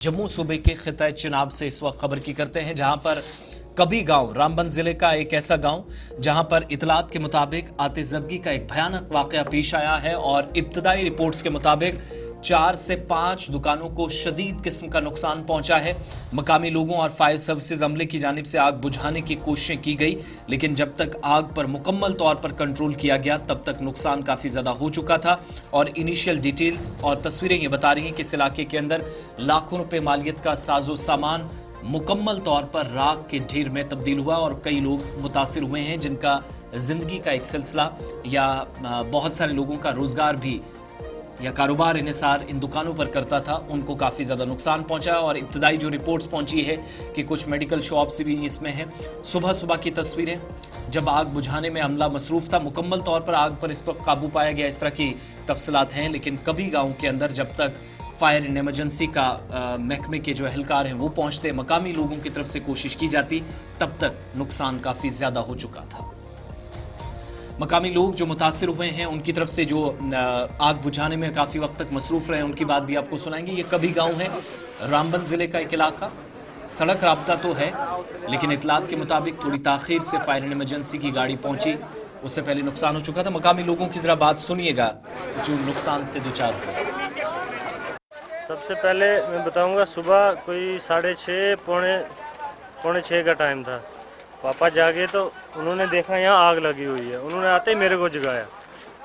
जम्मू सूबे के खिता चिनाब से इस वक्त खबर की करते हैं, जहां पर कभी गांव रामबन जिले का एक ऐसा गांव जहां पर इतलात के मुताबिक आतिशज़दगी का एक भयानक वाकया पेश आया है और इब्तदाई रिपोर्ट्स के मुताबिक 4 से 5 दुकानों को शदीद किस्म का नुकसान पहुंचा है। मकामी लोगों और फायर सर्विसेज अमले की जानिब से आग बुझाने की कोशिशें की गई, लेकिन जब तक आग पर मुकम्मल तौर पर कंट्रोल किया गया तब तक नुकसान काफ़ी ज़्यादा हो चुका था। और इनिशियल डिटेल्स और तस्वीरें ये बता रही हैं कि इस इलाके के अंदर लाखों रुपए मालियत का साजो सामान मुकम्मल तौर पर राख के ढेर में तब्दील हुआ और कई लोग मुतासिर हुए हैं, जिनका जिंदगी का एक सिलसिला या बहुत सारे लोगों का रोजगार भी या कारोबार इन्हिसार इन दुकानों पर करता था, उनको काफ़ी ज़्यादा नुकसान पहुंचा। और इब्तदाई जो रिपोर्ट्स पहुंची है कि कुछ मेडिकल शॉप्स भी इसमें हैं। सुबह सुबह की तस्वीरें जब आग बुझाने में अमला मसरूफ था, मुकम्मल तौर पर आग पर इस पर काबू पाया गया, इस तरह की तफसीलात हैं। लेकिन कभी गाँव के अंदर जब तक फायर एंड एमरजेंसी का महकमे के जो एहलकार हैं वो पहुंचते, मकामी लोगों की तरफ से कोशिश की जाती, तब तक नुकसान काफ़ी ज़्यादा हो चुका था। मकामी लोग जो मुतासिर हुए हैं उनकी तरफ से जो आग बुझाने में काफ़ी वक्त तक मसरूफ़ रहे, उनकी बात भी आपको सुनाएंगे। ये कभी गांव है, रामबन ज़िले का एक इलाका। सड़क राब्ता तो है, लेकिन इतलात के मुताबिक थोड़ी ताख़ीर से फायर एंड एमरजेंसी की गाड़ी पहुंची, उससे पहले नुकसान हो चुका था। मकामी लोगों की ज़रा बात सुनिएगा जो नुकसान से दो चार हुए। सबसे पहले मैं बताऊंगा, सुबह कोई 6:30 पौने 6 का टाइम था। पापा जागे तो उन्होंने देखा यहाँ आग लगी हुई है। उन्होंने आते ही मेरे को जगाया।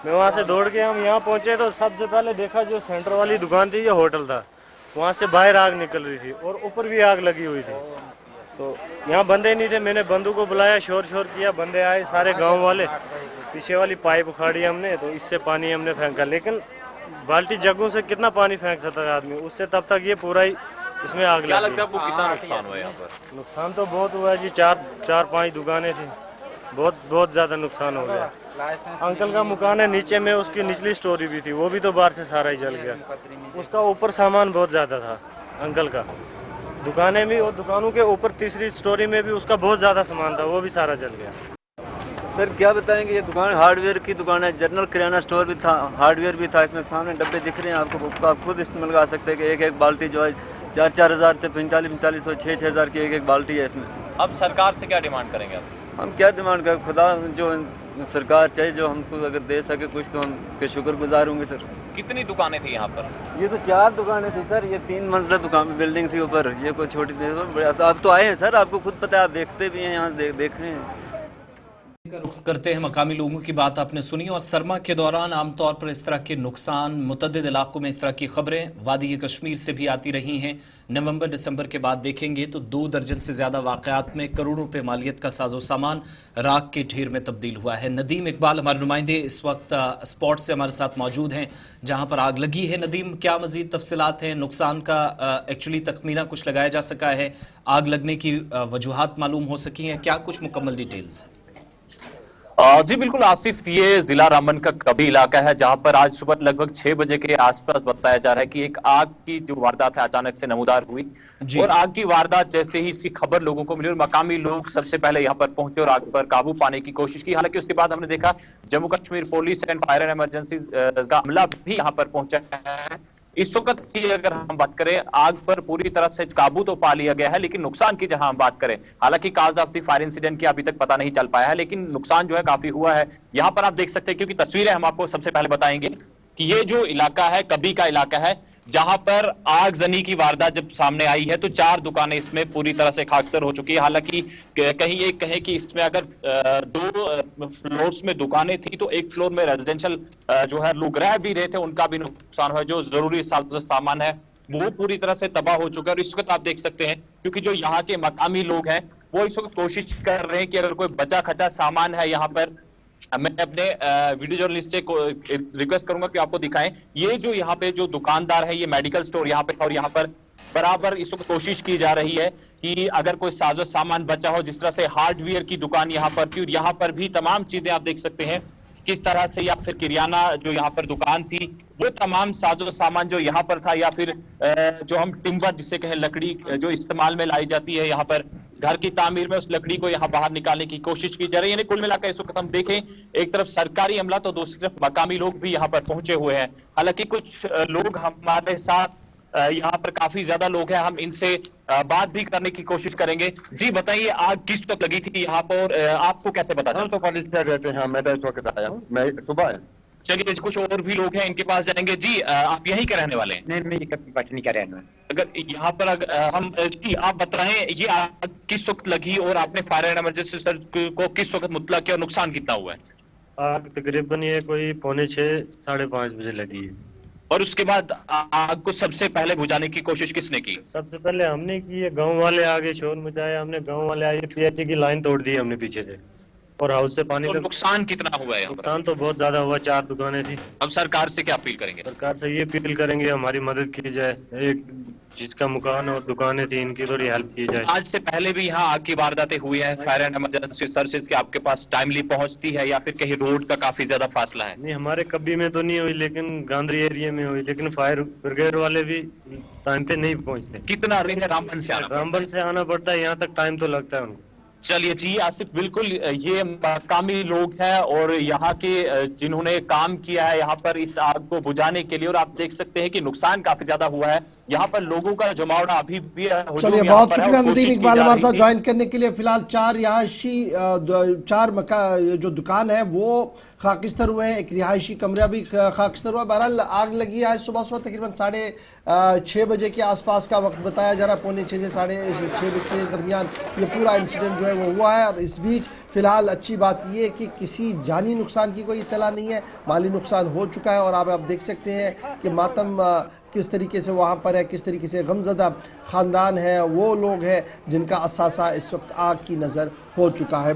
मैं वहाँ से दौड़ के हम यहाँ पहुँचे तो सबसे पहले देखा जो सेंटर वाली दुकान थी, ये होटल था, वहाँ से बाहर आग निकल रही थी और ऊपर भी आग लगी हुई थी। तो यहाँ बंदे नहीं थे, मैंने बंदों को बुलाया, शोर किया, बंदे आए सारे गाँव वाले। पीछे वाली पाइप उखाड़ी हमने, तो इससे पानी हमने फेंका, लेकिन बाल्टी जगहों से कितना पानी फेंक सकता है आदमी, उससे तब तक ये पूरा ही इसमें आग लगी। क्या लगता है आपको कितना नुकसान हुआ यहाँ पर? नुकसान तो बहुत हुआ है जी, 4-5 दुकानें थी, बहुत ज़्यादा नुकसान हो गया। अंकल का मकान है नीचे में, उसकी निचली स्टोरी भी थी, वो भी तो बाहर से सारा ही जल गया। उसका ऊपर सामान बहुत ज़्यादा था अंकल का, दुकानें भी, और दुकानों के ऊपर तीसरी स्टोरी में भी उसका बहुत ज़्यादा सामान था, वो भी सारा जल गया। सर क्या बताएंगे, ये दुकान हार्डवेयर की दुकान है, जनरल किराना स्टोर भी था, हार्डवेयर भी था। इसमें सामने डब्बे दिख रहे हैं आपको, आप खुद इसमें लगा सकते हैं कि एक बाल्टी जो है 4-4 हज़ार से 45-45 और 6-6 हज़ार की एक बाल्टी है इसमें। अब सरकार से क्या डिमांड करेंगे आप? हम क्या डिमांड करें, खुदा जो सरकार चाहे जो हमको अगर दे सके कुछ, तो हम फिर शुक्रगुजार होंगे सर। कितनी दुकानें थी यहाँ पर? ये तो 4 दुकानें थी सर, ये 3 मंजिला दुकान बिल्डिंग थी ऊपर, ये कोई छोटी नहीं। तो आप तो आए हैं सर, आपको खुद पता है, आप देखते भी हैं यहाँ, देख रहे हैं। रुख करते हैं, मकामी लोगों की बात आपने सुनी। और सरमा के दौरान आमतौर पर इस तरह के नुकसान मुतअद्दिद इलाकों में इस तरह की खबरें वादी कश्मीर से भी आती रही हैं। नवंबर दिसंबर के बाद देखेंगे तो 2 दर्जन से ज़्यादा वाक़यात में करोड़ों रुपए मालियत का साजो सामान राख के ढेर में तब्दील हुआ है। नदीम इकबाल हमारे नुमाइंदे इस वक्त स्पॉट से हमारे साथ मौजूद हैं जहाँ पर आग लगी है। नदीम, क्या मज़ीद तफसीलात हैं? नुकसान का एक्चुअली तखमीना कुछ लगाया जा सका है? आग लगने की वजूहात मालूम हो सकी हैं? क्या कुछ मुकम्मल डिटेल्स हैं? जी बिल्कुल आसिफ, ये जिला रामबन का कभी इलाका है जहां पर आज सुबह लगभग 6 बजे के आसपास बताया जा रहा है कि एक आग की जो वारदात है अचानक से नमूदार हुई। और आग की वारदात जैसे ही इसकी खबर लोगों को मिली और मकामी लोग सबसे पहले यहां पर पहुंचे और आग पर काबू पाने की कोशिश की। हालांकि उसके बाद हमने देखा Jammu Kashmir police and fire and emergency का अमला भी यहाँ पर पहुंचा है। इस वक्त की अगर हम बात करें, आग पर पूरी तरह से काबू तो पा लिया गया है, लेकिन नुकसान की जहां हम बात करें, हालांकि cause of the fire incident की अभी तक पता नहीं चल पाया है, लेकिन नुकसान जो है काफी हुआ है। यहां पर आप देख सकते हैं, क्योंकि तस्वीरें हम आपको सबसे पहले बताएंगे कि ये जो इलाका है कभी का इलाका है, जहां पर आगजनी की वारदात जब सामने आई है तो 4 दुकानें इसमें पूरी तरह से खाकसर हो चुकी है। हालांकि कहीं एक कहे कि इसमें अगर 2 फ्लोर्स में दुकानें थी तो एक फ्लोर में रेजिडेंशियल जो है लोग रह भी रहे थे, उनका भी नुकसान हुआ। जो जरूरी सामान है वो पूरी तरह से तबाह हो चुका है। और इस वक्त आप देख सकते हैं, क्योंकि जो यहाँ के मकामी लोग हैं वो इस वक्त कोशिश कर रहे हैं कि अगर कोई बचा खचा सामान है यहाँ पर, मैं अपने वीडियो जर्नलिस्ट से रिक्वेस्ट करूंगा कि आपको दिखाएं। ये जो यहाँ पे जो दुकानदार है, ये मेडिकल स्टोर यहाँ पे था और यहाँ पर बराबर इस वक्त कोशिश की जा रही है कि अगर कोई साजो सामान बचा हो, जिस तरह से हार्डवेयर की दुकान यहाँ पर थी और यहाँ पर भी तमाम चीजें आप देख सकते हैं किस तरह से, या फिर किरियाना जो यहाँ पर दुकान थी, वो तमाम साजो सामान जो यहाँ पर था, या फिर जो हम टिम्बर जिसे कहें, लकड़ी जो इस्तेमाल में लाई जाती है यहाँ पर घर की तामीर में, उस लकड़ी को यहाँ बाहर निकालने की कोशिश की जा रही है। यानी कुल मिलाकर इस वक्त हम देखें, एक तरफ सरकारी अमला तो दूसरी तरफ मकामी लोग भी यहाँ पर पहुंचे हुए हैं। हालांकि कुछ लोग हमारे साथ यहाँ पर काफी ज्यादा लोग हैं, हम इनसे बात भी करने की कोशिश करेंगे। जी बताइए, आग किस वक्त लगी थी यहाँ पर और आपको कैसे पता चला? हम तो पुलिस पे रहते हैं, मैं तो इस वक्त आया हूँ, मैं सुबह है। चलिए कुछ और भी लोग हैं, इनके पास जाएंगे। जी आप यहीं के रहने वाले हैं? नहीं, मैं पटनी का रहना है। अगर यहाँ पर हम जी आप बताएं, ये आग किस वक्त लगी और आपने फायर एंड इमरजेंसी सर्विस को किस वक्त मुतला किया और नुकसान कितना हुआ है? आग तकरीबन ये कोई 4:45 5:30 बजे लगी है। और उसके बाद आग को सबसे पहले बुझाने की कोशिश किसने की? सबसे पहले हमने की है, गांव वाले आगे शोर मचाया, हमने गांव वाले आगे पीएचई की लाइन तोड़ दी हमने पीछे से, और हाउस से पानी तो तक। नुकसान कितना हुआ है यहाँ पर? नुकसान तो बहुत ज्यादा हुआ, 4 दुकानें थी। अब सरकार से क्या अपील करेंगे? सरकार से ये अपील करेंगे हमारी मदद की जाए, एक जिसका मकान और दुकानें थी इनकी थोड़ी हेल्प की जाए। आज से पहले भी यहाँ आग की वारदातें हुई हैं, फायर एंड इमरजेंसी सर्विसेज की आपके पास टाइमली पहुंचती है या फिर कहीं रोड का काफी ज्यादा फासला है? नहीं, हमारे कभी में तो नहीं हुई, लेकिन गांधरी एरिया में हुई, लेकिन फायर ब्रिगेड वाले भी टाइम पे नहीं पहुंचते। कितना रेंज है रामबन से आना? रामबन से आना पड़ता है, यहाँ तक टाइम तो लगता है उनको। चलिए जी आसिफ, बिल्कुल ये मकामी लोग हैं और यहाँ के जिन्होंने काम किया है यहाँ पर इस आग को बुझाने के लिए, और आप देख सकते हैं कि नुकसान काफी ज्यादा हुआ है। यहाँ पर लोगों का जमावड़ा अभी भी चलिए बहुत शुक्रिया नदीम इकबाल हमारे साथ ज्वाइन करने के लिए। फिलहाल 4 रिहायशी 4 जो दुकान है वो खाकिस्तर हुए हैं, एक रिहायशी कमरा भी खाकिस्तर हुआ। बहरहाल आग लगी आज सुबह तकरीबन 6:30 बजे के आसपास का वक्त बताया जा रहा है, 5:45 से 6:30 बजे के दरमियान ये पूरा इंसिडेंट जो है वो हुआ है। और इस बीच फिलहाल अच्छी बात ये है कि किसी जानी नुकसान की कोई इत्तला नहीं है, माली नुकसान हो चुका है। और आप देख सकते हैं कि मातम किस तरीके से वहाँ पर है, किस तरीके से गमज़दा ख़ानदान है, वो लोग हैं जिनका असासा इस वक्त आग की नज़र हो चुका है।